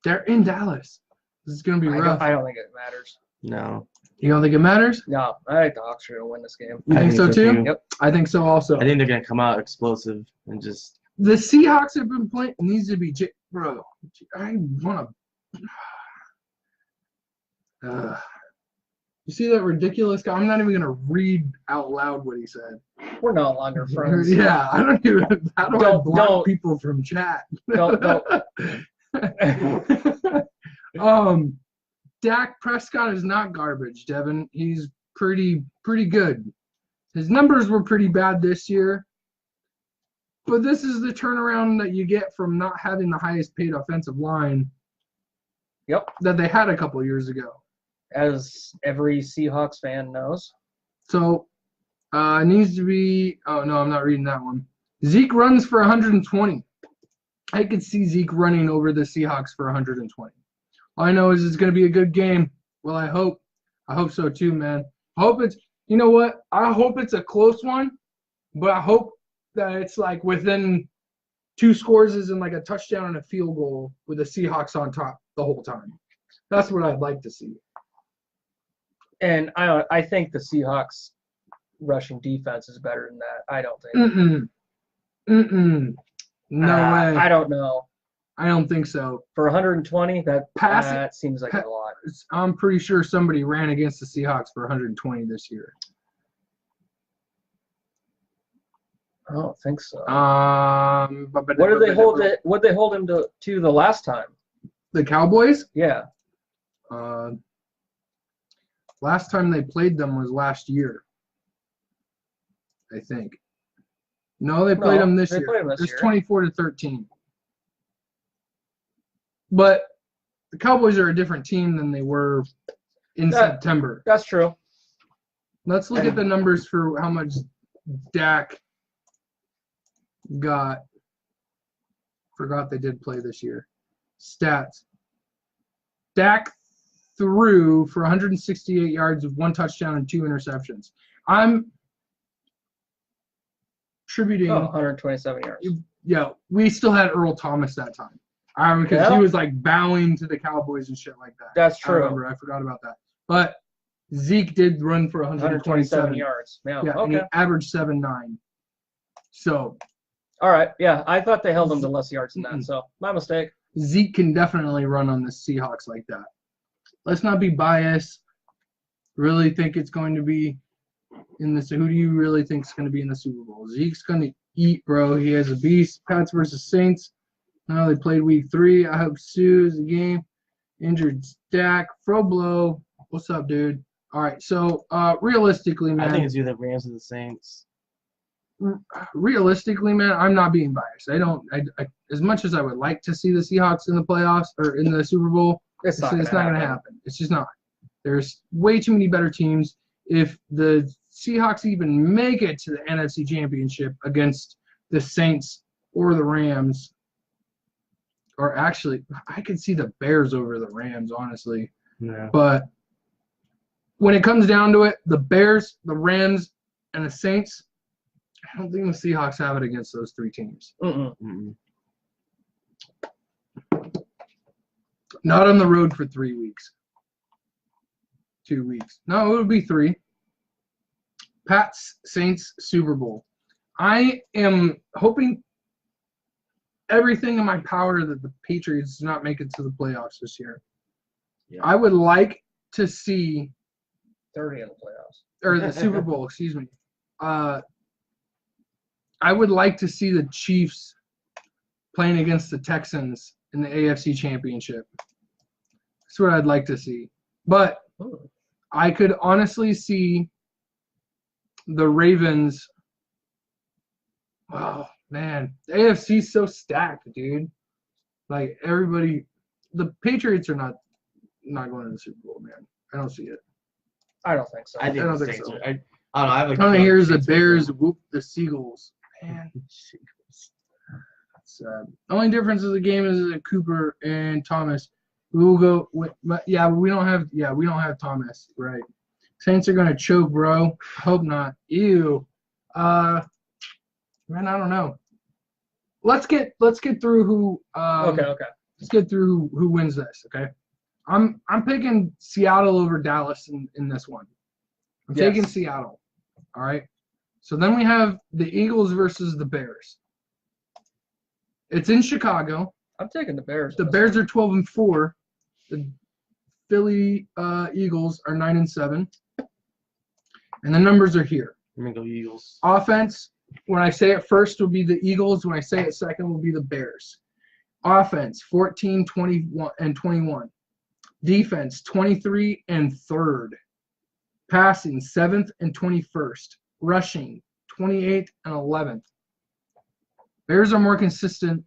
They're in Dallas. This is going to be rough. I don't think it matters. No. You don't think it matters? No. I think the Hawks are going to win this game. You think so too? Yep. I think so also. I think they're going to come out explosive and just. The Seahawks have been playing. Needs to be. Bro, I want to. You see that ridiculous guy? I'm not even going to read out loud what he said. We're no longer friends. Yeah, I don't even. How do I block people from chat? Don't. Dak Prescott is not garbage, Devin. He's pretty good. His numbers were pretty bad this year. But this is the turnaround that you get from not having the highest paid offensive line. Yep. That they had a couple years ago. As every Seahawks fan knows. So, it needs to be – oh, no, I'm not reading that one. Zeke runs for 120. I could see Zeke running over the Seahawks for 120. All I know is it's going to be a good game. Well, I hope so too, man. I hope it's – you know what? I hope it's a close one, but I hope that it's like within 2 scores and like a touchdown and a field goal with the Seahawks on top the whole time. That's what I'd like to see. And I think the Seahawks rushing defense is better than that. I don't think. No way. I don't know. I don't think so. For 120, that seems like a lot. I'm pretty sure somebody ran against the Seahawks for 120 this year. I don't think so. What did they hold it? What did they hold him to the last time? The Cowboys? Yeah. Last time they played them was last year, I think. No, they played them this year. It's 24-13. But the Cowboys are a different team than they were in September. That's true. Let's look at the numbers for how much Dak got. Forgot they did play this year. Stats. Dak threw for 168 yards with 1 touchdown and 2 interceptions. I'm attributing 127 yards. Yeah, we still had Earl Thomas that time. Because he was like bowing to the Cowboys and shit like that. That's true. I forgot about that. But Zeke did run for 127 yards. Yeah, okay. And he averaged 7.9. So All right. Yeah, I thought they held them to less yards than that, so my mistake. Zeke can definitely run on the Seahawks like that. Let's not be biased. Really think it's going to be in this. Who do you really think is going to be in the Super Bowl? Zeke's going to eat, bro. He has a beast. Pats versus Saints. Now they played week 3. I hope Sue is the game. Injured Dak. Froblo. What's up, dude? All right. So realistically, man. I think it's either Rams or the Saints. Realistically, man, I'm not being biased. I as much as I would like to see the Seahawks in the playoffs or in the Super Bowl, It's not going going to happen. It's just not. There's way too many better teams. If the Seahawks even make it to the NFC Championship against the Saints or the Rams, or actually, I could see the Bears over the Rams, honestly. Yeah. But when it comes down to it, the Bears, the Rams, and the Saints, I don't think the Seahawks have it against those 3 teams. Not on the road for 3 weeks. 2 weeks. No, it would be 3. Pats, Saints, Super Bowl. I am hoping everything in my power that the Patriots do not make it to the playoffs this year. Yeah. I would like to see 30 in the playoffs. Or the Super Bowl, excuse me. I would like to see the Chiefs playing against the Texans in the AFC Championship. That's what I'd like to see. But I could honestly see the Ravens. Oh, man. The AFC's so stacked, dude. Like, everybody. The Patriots are not going to the Super Bowl, man. I don't see it. I don't think so. I don't the think Saints so. I don't know. I have a All I hear is the Bears whoop the Seagulls. Man. The only difference of the game is that Cooper and Thomas. We will go with, we don't have Thomas, right? Saints are gonna choke, bro. Hope not. Ew. Man, I don't know. Let's get through who. Okay. Let's get through who wins this. Okay. I'm picking Seattle over Dallas in this one. I'm taking Seattle. All right. So then we have the Eagles versus the Bears. It's in Chicago. I'm taking the Bears. The Bears are 12-4. The Philly Eagles are 9-7. And the numbers are here. I'm gonna go Eagles. Offense, when I say it first, will be the Eagles. When I say it second, will be the Bears. Offense, 14, 21, and 21. Defense, 23 and 3rd. Passing, 7th and 21st. Rushing, 28th and 11th. Bears are more consistent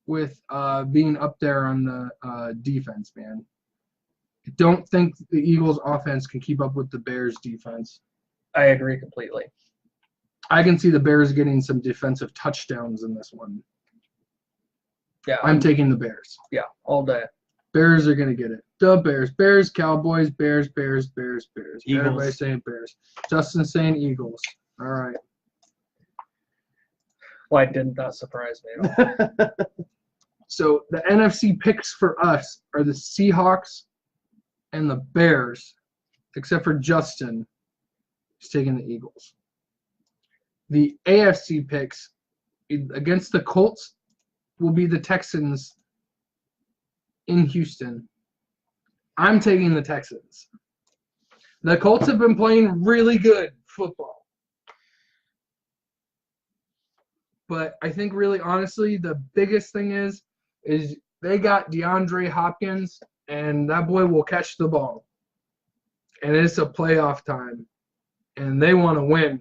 with being up there on the defense, man. I don't think the Eagles' offense can keep up with the Bears' defense. I agree completely. I can see the Bears getting some defensive touchdowns in this one. Yeah. I'm taking the Bears. Yeah, all day. Bears are going to get it. The Bears. Bears, Cowboys, Bears, Bears, Bears, Bears. Eagles. Everybody saying Bears. Justin saying Eagles. All right. Why didn't that surprise me at all? So the NFC picks for us are the Seahawks and the Bears, except for Justin, who's taking the Eagles. The AFC picks against the Colts will be the Texans in Houston. I'm taking the Texans. The Colts have been playing really good football. But I think really honestly, the biggest thing is they got DeAndre Hopkins, and that boy will catch the ball. And it's a playoff time. And they want to win.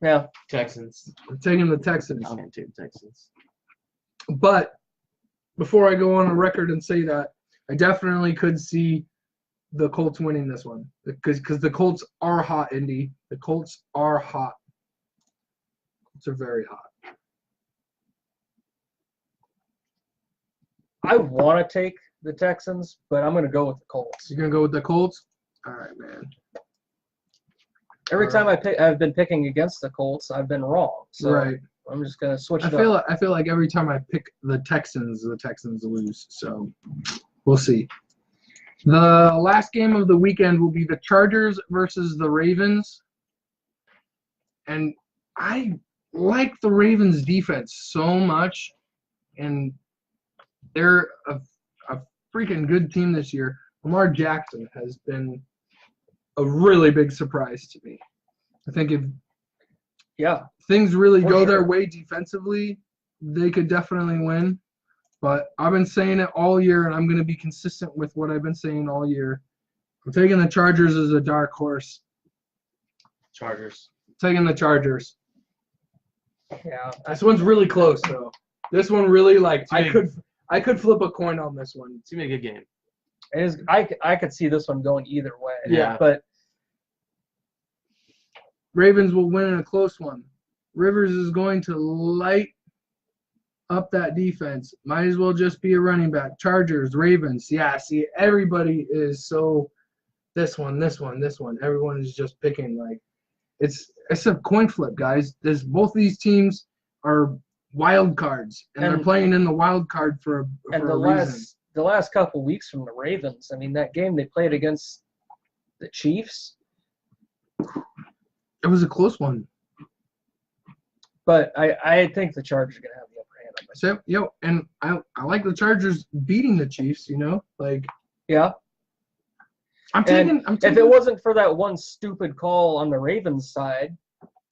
Yeah. Texans. I'm taking the Texans. I'm gonna take the Texans. But before I go on a record and say that, I definitely could see the Colts winning this one. Because the Colts are hot, Indy. The Colts are hot. Colts are very hot. I want to take the Texans, but I'm going to go with the Colts. You're going to go with the Colts? All right, man. Every time I've been picking against the Colts, I've been wrong. So Right. I'm just going to switch I it up. feel like every time I pick the Texans lose. So we'll see. The last game of the weekend will be the Chargers versus the Ravens. And I like the Ravens defense so much, and they're a freaking good team this year. Lamar Jackson has been a really big surprise to me. I think if things really go their way defensively, they could definitely win. But I've been saying it all year, and I'm going to be consistent with what I've been saying all year. I'm taking the Chargers as a dark horse. Chargers. Taking the Chargers. Yeah. This one's really close, though. This one really, I could flip a coin on this one. It's going to be a good game. It is. I could see this one going either way. Yeah. But Ravens will win in a close one. Rivers is going to light up that defense. Might as well just be a running back. Chargers, Ravens. Yeah, see, everybody is so this one. Everyone is just picking it's a coin flip, guys. Both these teams are wild cards, and they're playing in the wild card for a reason. The last couple weeks from the Ravens, I mean, that game they played against the Chiefs. It was a close one. But I think the Chargers are going to have the upper hand on this. So, and I like the Chargers beating the Chiefs, Yeah. I'm taking. If it wasn't for that one stupid call on the Ravens side,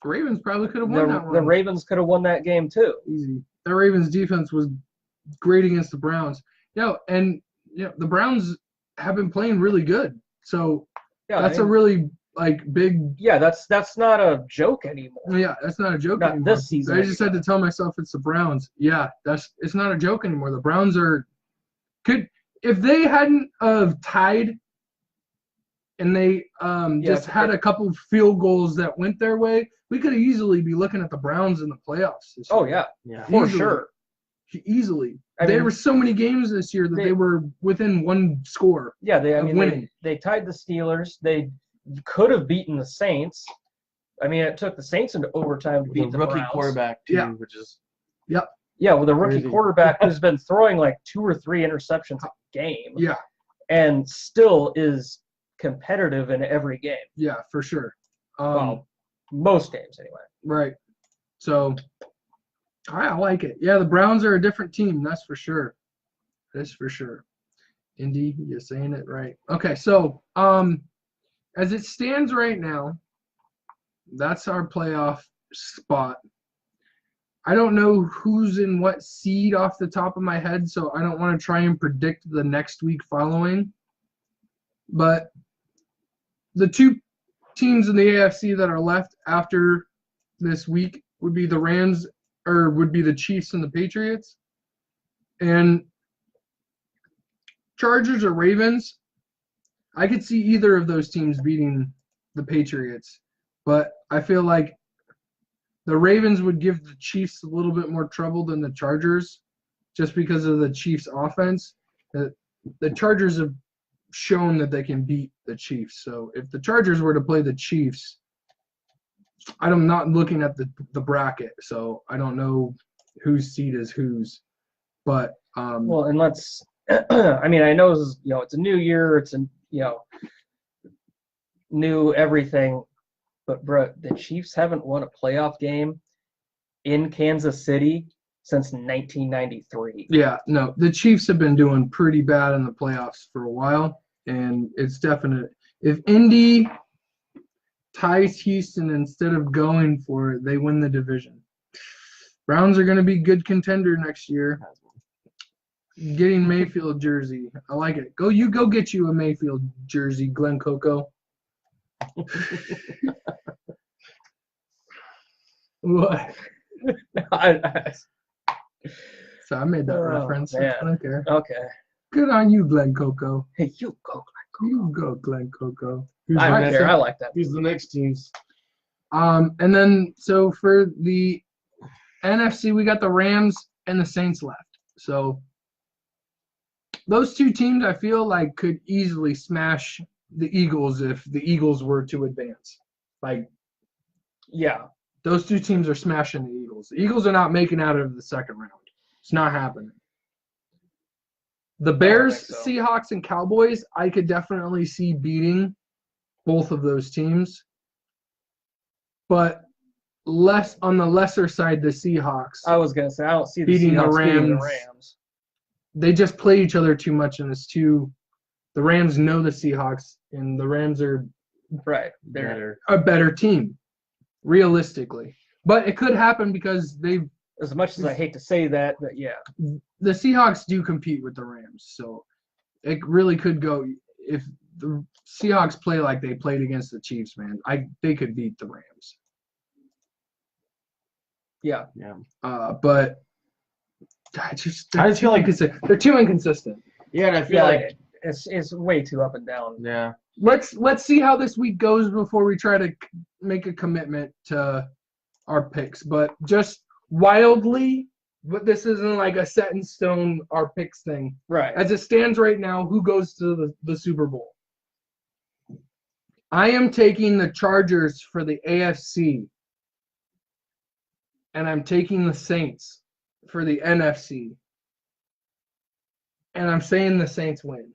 the Ravens probably could have won that one. The Ravens could have won that game too. Easy. The Ravens defense was great against the Browns. The Browns have been playing really good. So that's a really big. Yeah, that's not a joke anymore. Yeah, that's not a joke not anymore. This season. I just had to tell myself it's the Browns. Yeah, it's not a joke anymore. The Browns if they hadn't tied and they just had a couple field goals that went their way, we could easily be looking at the Browns in the playoffs this year. Oh yeah, for sure. Easily. There were so many games this year that they were within one score. Yeah, winning. They tied the Steelers. They could have beaten the Saints. I mean, it took the Saints into overtime to beat the rookie Browns. Quarterback too, which is yeah, with a rookie crazy. Quarterback who's been throwing 2 or 3 interceptions a game. Yeah. And still is competitive in every game. Yeah, for sure. Most games anyway. Right. So I like it. Yeah, the Browns are a different team, that's for sure. That's for sure. Indy, you're saying it right. Okay, so as it stands right now, that's our playoff spot. I don't know who's in what seed off the top of my head, so I don't want to try and predict the next week following. But the two teams in the AFC that are left after this week would be the Rams, or would be the Chiefs and the Patriots. And Chargers or Ravens, I could see either of those teams beating the Patriots. But I feel like the Ravens would give the Chiefs a little bit more trouble than the Chargers just because of the Chiefs' offense. The Chargers have shown that they can beat the Chiefs. So if the Chargers were to play the Chiefs, I'm not looking at the bracket, so I don't know whose seed is whose. But well, and let's. I mean, I know this is, it's a new year. It's a new everything. But bro, the Chiefs haven't won a playoff game in Kansas City since 1993. Yeah, no, the Chiefs have been doing pretty bad in the playoffs for a while, and it's definite. If Indy ties Houston instead of going for it, they win the division. Browns are going to be good contender next year. Getting Mayfield jersey, I like it. Go get you a Mayfield jersey, Glenn Coco. What? So I made that reference. Man. I don't care. Okay. Good on you, Glenn Coco. Hey, you go, You go, Glenn Coco. I don't care. I like that. Who's the next teams? And then so for the NFC, we got the Rams and the Saints left. So those two teams, I feel like, could easily smash the Eagles if the Eagles were to advance. Yeah. Those two teams are smashing the Eagles. The Eagles are not making out of the second round. It's not happening. The Bears, Seahawks, and Cowboys, I could definitely see beating both of those teams. But less on the lesser side, the Seahawks. I was gonna say I don't see the Beating the Seahawks beating the Rams. Rams. They just play each other too much, and it's too. The Rams know the Seahawks, and the Rams are Right. They're a better team, realistically. But it could happen because as much as I hate to say that, but yeah. the Seahawks do compete with the Rams, so it really could go if the Seahawks play like they played against the Chiefs, man. They could beat the Rams. Yeah. But I just feel like they're too inconsistent. Yeah, and I feel like it's way too up and down. yeah. Let's see how this week goes before we try to make a commitment to our picks. But just wildly, but this isn't like a set in stone our picks thing. Right. As it stands right now, who goes to the Super Bowl? I am taking the Chargers for the AFC, and I'm taking the Saints for the NFC, and I'm saying the Saints win.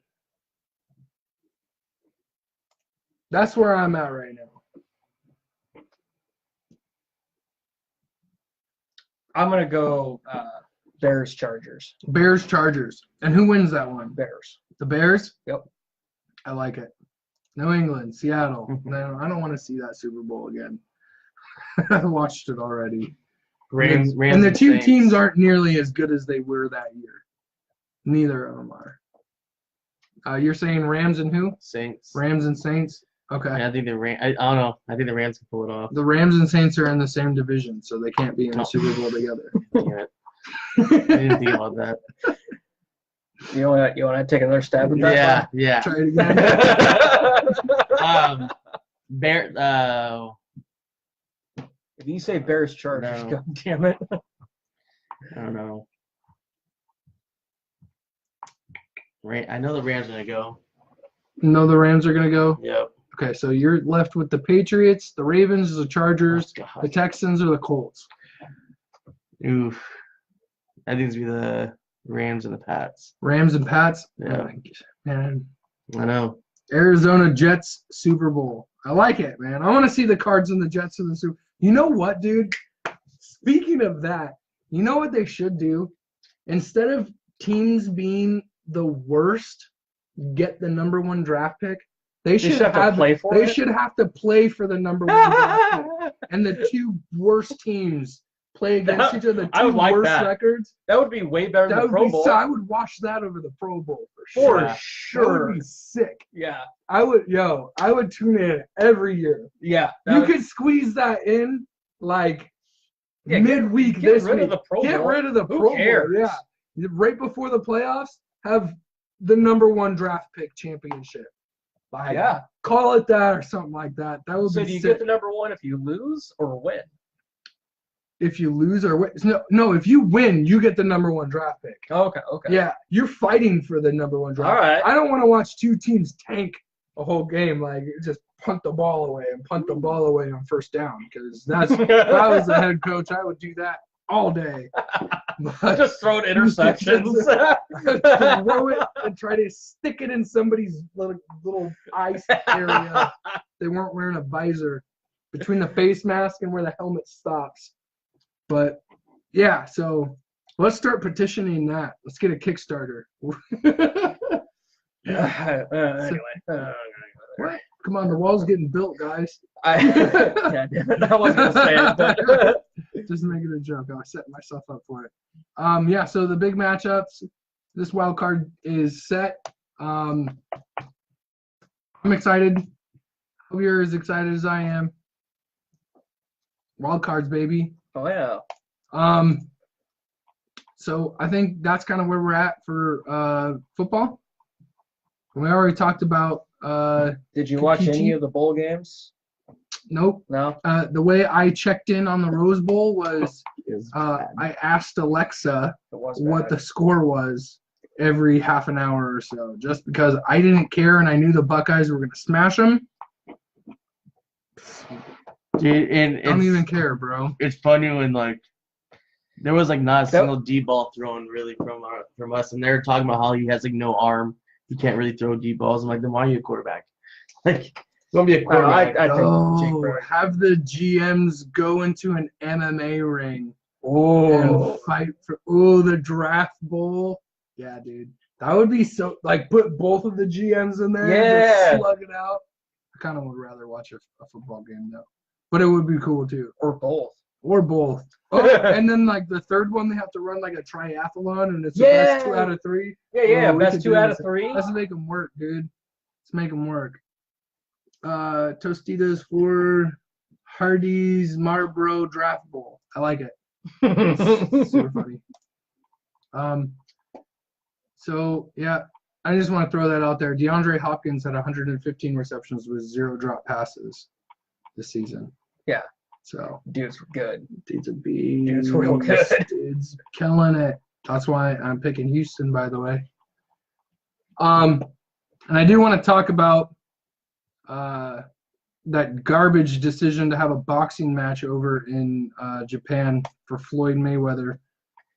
That's where I'm at right now. I'm gonna go Bears Chargers. Bears Chargers, and who wins that one? Bears. The Bears? Yep. I like it. New England, Seattle. No, I don't want to see that Super Bowl again. I watched it already. Rams and the two Saints. teams aren't nearly as good as they were that year. Neither of them are. You're saying Rams and who? Saints. Rams and Saints? Okay. I think the I don't know. I think the Rams can pull it off. The Rams and Saints are in the same division, so they can't be in the Super Bowl together. Yeah. I didn't think about that. You want to take another stab at that? Yeah. Try it again. If you say Bears Chargers, No. God damn it. I don't know. I know the Rams are gonna go. No, the Rams are going to go? Yep. Okay, so you're left with the Patriots, the Ravens, the Chargers, Oh, the Texans, or the Colts. Oof. I think it's be the Rams and the Pats. Rams and Pats? Yeah. Man. I know. Arizona Jets Super Bowl. I like it, man. I want to see the Cards and the Jets in the Super. You know what, dude? Speaking of that, you know what they should do? Instead of teams being the worst, get the number one draft pick. They should have to play for it? should have to play for the number one draft pick. And the two worst teams play against each other. The I two would like worst that. records. That would be way better than That the would Pro be Bowl. so, I would watch that over the Pro Bowl for For sure. That sure. would be sick. Yeah. I would tune in every year. Yeah. You could squeeze that in like Yeah, midweek get this rid week. of the Pro Get Bowl. rid of the Who Pro Bowl. cares? Yeah. Right before the playoffs, have the number one draft pick championship. Like, Yeah. call it that or something like that. That would So be do you sick. get the number one if you lose or win? If you lose or win. No, if you win, you get the number one draft pick. Okay. Yeah, you're fighting for the number one draft. All right. I don't want to watch two teams tank a whole game, like just punt the ball away and punt the ball away on first down. Because that's if I was the head coach, I would do that all day. But Just throwing interceptions. throw it and try to stick it in somebody's little ice area. They weren't wearing a visor between the face mask and where the helmet stops. But yeah, so let's start petitioning that. Let's get a Kickstarter. Anyway. What? Come on, the wall's getting built, guys. Yeah, damn it. I wasn't gonna say it, but Just making a joke. I set myself up for it. Yeah, so the big matchups. This wild card is set. I'm excited. Hope you're as excited as I am. Wild cards, baby. oh yeah. So I think that's kind of where we're at for football. We already talked about Did you watch any of the bowl games? nope. No. The way I checked in on the Rose Bowl was Is bad. I asked Alexa It was what bad. the score was every half an hour or so, just because I didn't care and I knew the Buckeyes were going to smash them. Dude, and I don't even care, bro. it's funny when like there was like not a That- single deep ball thrown really from us, and they're talking about how he has like no arm, he can't really throw deep balls. I'm like, then why are you a quarterback? Like, gonna be a quarterback. I think Jake Oh, Browning. have the GMs go into an MMA ring Oh, and fight for the draft bowl. Yeah, dude. That would be so like put both of the GMs in there and Yeah. just slug it out. I kind of would rather watch a football game though. But it would be cool too. or both. Or both. Oh, and then like the third one they have to run like a triathlon and it's the best 2 out of 3. Yeah, we best could 2 do out this. of 3. Let's make them work, dude. Let's make them work. Tostitos for Hardee's Marlboro Draft Bowl. I like it. It's super funny. So yeah, I just want to throw that out there. DeAndre Hopkins had 115 receptions with 0 drop passes this season. Yeah. So Dudes were good. dude's a beast. Dude's real good. Dude's killing it. That's why I'm picking Houston, by the way. And I do want to talk about that garbage decision to have a boxing match over in Japan for Floyd Mayweather.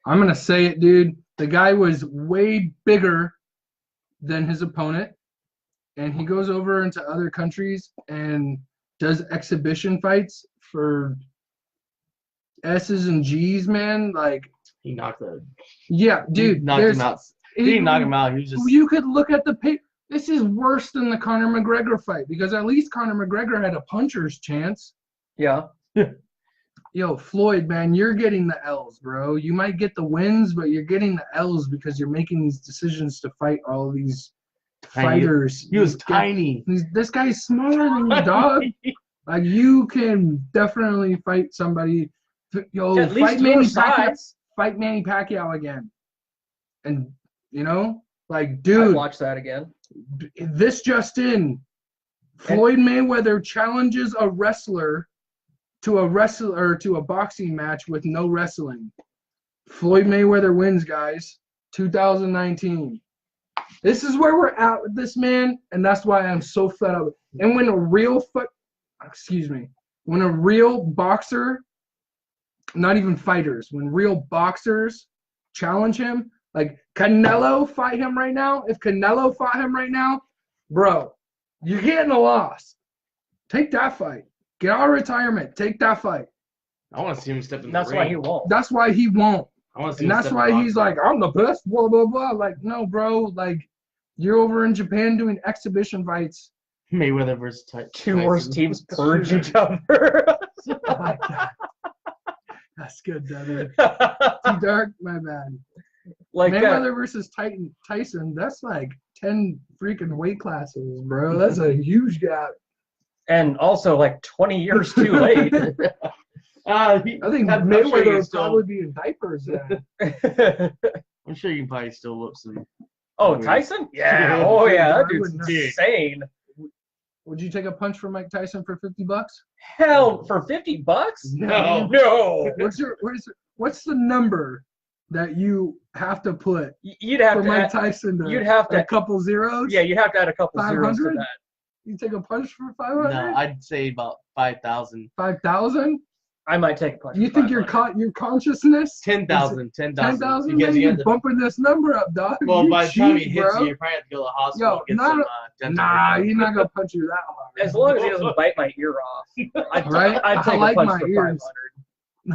I'm going to say it, dude. The guy was way bigger than his opponent, and he goes over into other countries and does exhibition fights for S's and G's, man. Like, He knocked the. yeah, dude. He knocked him out. He didn't knock him out. He was just. You could look at the pay. This is worse than the Conor McGregor fight because at least Conor McGregor had a puncher's chance. Yeah. Yo, Floyd, man, you're getting the L's, bro. You might get the wins, but you're getting the L's because you're making these decisions to fight all these fighters. He was tiny. This guy's smaller than you, dog. Like, you can definitely fight somebody. Yo, At least fight Manny your Pacquiao. size. Fight Manny Pacquiao again. And, you know, like, I'd dude, watch that again. this just in. Floyd Mayweather challenges a wrestler to a boxing match with no wrestling. Floyd Mayweather wins, guys. 2019. This is where we're at with this man, and that's why I'm so fed up. And when a real boxer, not even fighters, when real boxers challenge him, like Canelo fight him right now. If Canelo fought him right now, bro, you're getting a loss. Take that fight. Get out of retirement. Take that fight. I want to see him step in the That's ring. why he won't. That's why he won't. I want to see And him that's step why in the he's box. like, I'm the best, blah, blah, blah. Like, no, bro. Like, you're over in Japan doing exhibition fights. Mayweather versus Tyson. Two worst teams purge each other. Oh my God. That's good, Devin. Too dark? My bad. Like Mayweather versus Tyson, that's like 10 freaking weight classes, bro. That's a huge gap. and also like 20 years too late. I think I'm Mayweather sure would still- probably be in diapers then. I'm sure you can probably still look some. Oh, Tyson? Yeah. Yeah. Oh, yeah. That I dude's wouldn't- insane. Would you take a punch from Mike Tyson for $50? Hell, for $50? No. No. What's the number that you have to put You'd have for to. Mike Add, Tyson to you'd have to. a couple zeros? Yeah, you'd have to add a couple zeros to 500? that. You take a punch for 500? No, I'd say about 5,000. 5,000? I might take a punch. You for think your 500. your consciousness? 10,000. 10,000. 10,000? Because Man, you you're have to. bumping this number up, dog. Well, You by the time he cheat, hits bro. you probably have to go to the hospital. Yo, Get not some a- dental Nah, work. he's not gonna punch you that hard. As long as he doesn't bite my ear off, I'd, Right? I'd I take like a punch my for ears. 500.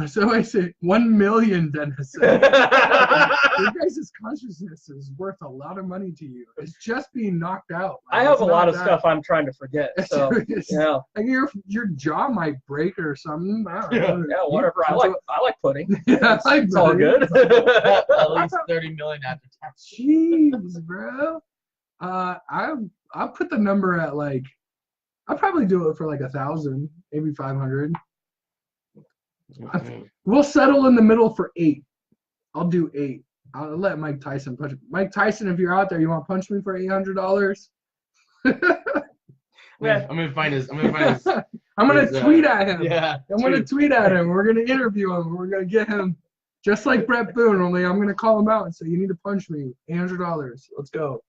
So I say 1 million, Dennis. Your guys' consciousness is worth a lot of money to you. It's just being knocked out. Like, I have it's a lot not of that- stuff I'm trying to forget. So yeah, Like your jaw might break or something. I don't know. yeah, whatever. I like pudding. Yeah, I like It's all pudding. good. At least 30 million after tax. Jeez, bro. I'll put the number at like I'll probably do it for like 1,000, maybe 500. We'll settle in the middle for 8. I'll do 8. I'll let Mike Tyson punch. Mike Tyson, if you're out there, you want to punch me for $800? I'm gonna find his. I'm gonna his, tweet at him. Yeah. I'm gonna tweet at him. We're gonna interview him. We're gonna get him just like Brett Boone. Only I'm gonna call him out and say, "You need to punch me. $800. Let's go."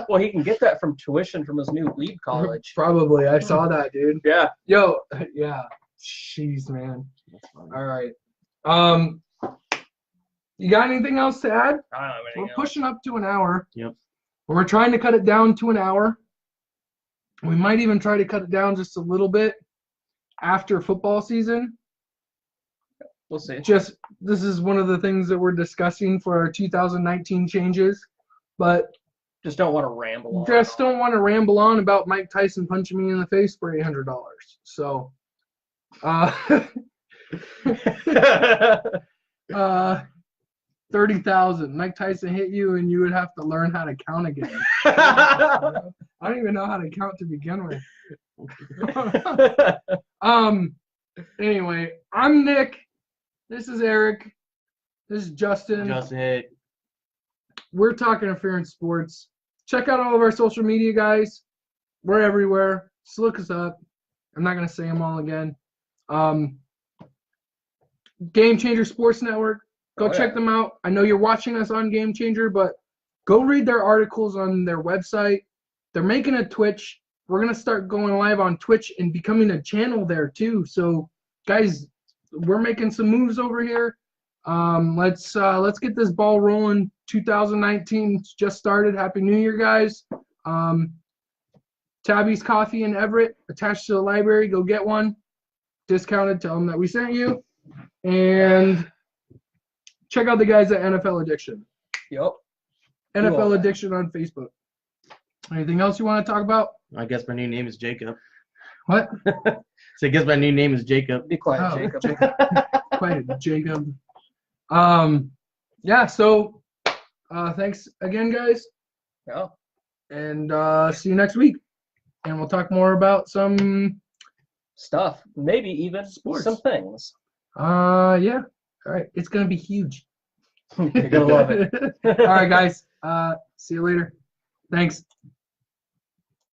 Well, he can get that from tuition from his new lead college. Probably. I saw that, dude. Yeah. Yo, yeah. Jeez, man. That's funny. All right. You got anything else to add? I don't have We're anything else. pushing up to an hour. Yep. We're trying to cut it down to an hour. We might even try to cut it down just a little bit after football season. We'll see. This is one of the things that we're discussing for our 2019 changes, but Just don't want to ramble on. just don't want to ramble on about Mike Tyson punching me in the face for $800. So, 30,000. Mike Tyson hit you, and you would have to learn how to count again. I don't even know how to count to begin with. Anyway, I'm Nick. This is Eric. This is Justin. Hey. We're talking Interference Sports. Check out all of our social media, guys. We're everywhere. Just look us up. I'm not going to say them all again. Game Changer Sports Network. Go check them out. I know you're watching us on Game Changer, but go read their articles on their website. They're making a Twitch. We're going to start going live on Twitch and becoming a channel there too. So, guys, we're making some moves over here. Let's get this ball rolling. 2019 just started. Happy New Year, guys. Tabby's Coffee in Everett, attached to the library. Go get one. Discounted. Tell them that we sent you. And check out the guys at NFL Addiction. Yep. NFL Addiction on Facebook. Anything else you want to talk about? I guess my new name is Jacob. What? So I guess my new name is Jacob. Be quiet, Jacob. Quiet, Jacob. Yeah, so thanks again, guys. Yeah. And see you next week. And we'll talk more about some Stuff. Maybe even Sports. some things. yeah. All right. It's gonna be huge. You're gonna love it. All right, guys. See you later. Thanks.